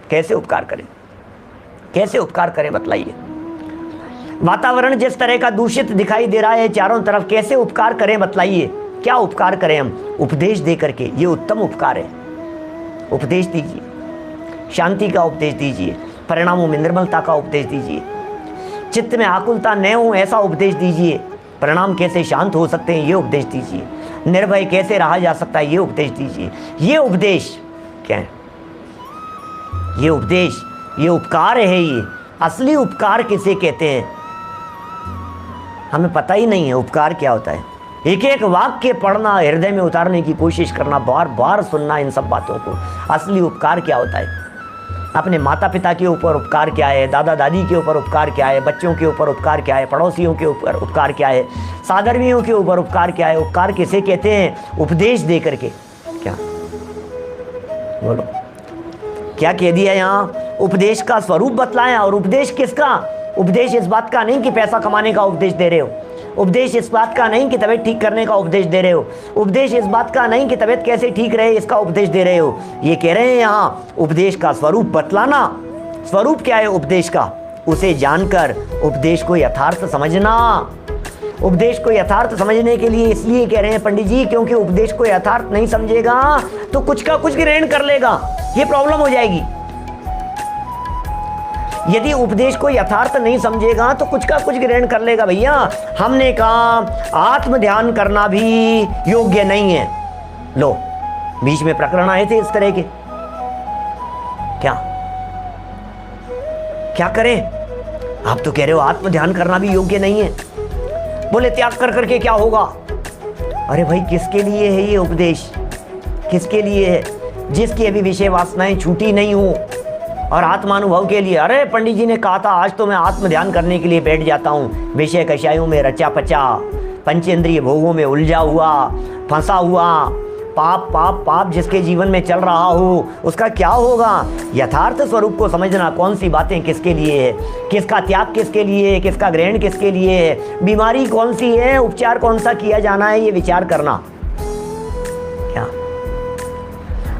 कैसे उपकार करें, कैसे उपकार करें बतलाइए। वातावरण जिस तरह का दूषित दिखाई दे रहा है चारों तरफ, कैसे उपकार करें बतलाइए। क्या उपकार करें हम? उपदेश दे करके, ये उत्तम उपकार है। उपदेश दीजिए, शांति का उपदेश दीजिए, परिणामों में निर्मलता का उपदेश दीजिए, चित्त में आकुलता न हो ऐसा उपदेश दीजिए, परिणाम कैसे शांत हो सकते हैं ये उपदेश दीजिए, निर्भय कैसे रहा जा सकता है ये उपदेश दीजिए। ये उपदेश क्या है? ये उपदेश, ये उपकार है। ये असली उपकार किसे कहते हैं हमें पता ही नहीं है। उपकार क्या होता है? एक एक वाक्य पढ़ना, हृदय में उतारने की कोशिश करना, बार बार सुनना इन सब बातों को। असली उपकार क्या होता है? अपने माता पिता के ऊपर उपकार क्या है, दादा दादी के ऊपर उपकार क्या है, बच्चों के ऊपर उपकार क्या है, पड़ोसियों के ऊपर उपकार क्या है, साधर्मियों के ऊपर उपकार क्या है। उपकार किसे कहते हैं? उपदेश दे करके। क्या बोलो, क्या कह दिया यहाँ? उपदेश का स्वरूप बतलाएं। और उपदेश किसका? उपदेश इस बात का नहीं कि पैसा कमाने का उपदेश दे रहे हो। उपदेश इस बात का नहीं कि तबीयत ठीक करने का उपदेश दे रहे हो। उपदेश इस बात का नहीं कि तबीयत कैसे ठीक रहे इसका उपदेश दे रहे हो। ये कह रहे हैं यहाँ उपदेश का स्वरूप बतलाना। स्वरूप क्या है उपदेश का? उसे जानकर उपदेश को यथार्थ समझना। उपदेश को यथार्थ समझने के लिए इसलिए कह रहे हैं पंडित जी, क्योंकि उपदेश को यथार्थ नहीं समझेगा तो कुछ का कुछ ग्रहण कर लेगा, ये प्रॉब्लम हो जाएगी। यदि उपदेश को यथार्थ नहीं समझेगा तो कुछ का कुछ ग्रहण कर लेगा। भैया हमने कहा आत्म ध्यान करना भी योग्य नहीं है। लो, बीच में प्रकरण आए थे इस तरह के। क्या क्या करें? आप तो कह रहे हो आत्म ध्यान करना भी योग्य नहीं है। बोले त्याग कर करके क्या होगा? अरे भाई किसके लिए है ये उपदेश? किसके लिए है? जिसकी अभी विषय वासनाएं छूटी नहीं हो और आत्मानुभव के लिए। अरे पंडित जी ने कहा था आज तो मैं आत्म ध्यान करने के लिए बैठ जाता हूँ, विषय कषायों में रचा पचा, पंचेंद्रिय भोगों में उलझा हुआ, फंसा हुआ, पाप पाप पाप जिसके जीवन में चल रहा हो उसका क्या होगा? यथार्थ स्वरूप को समझना, कौन सी बातें किसके लिए है, किसका त्याग किसके लिए है, किसका ग्रहण किसके लिए है, बीमारी कौन सी है, उपचार कौन सा किया जाना है, ये विचार करना। क्या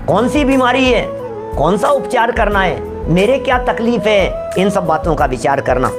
कौन सी बीमारी है, कौन सा उपचार करना है, मेरे क्या तकलीफ है, इन सब बातों का विचार करना।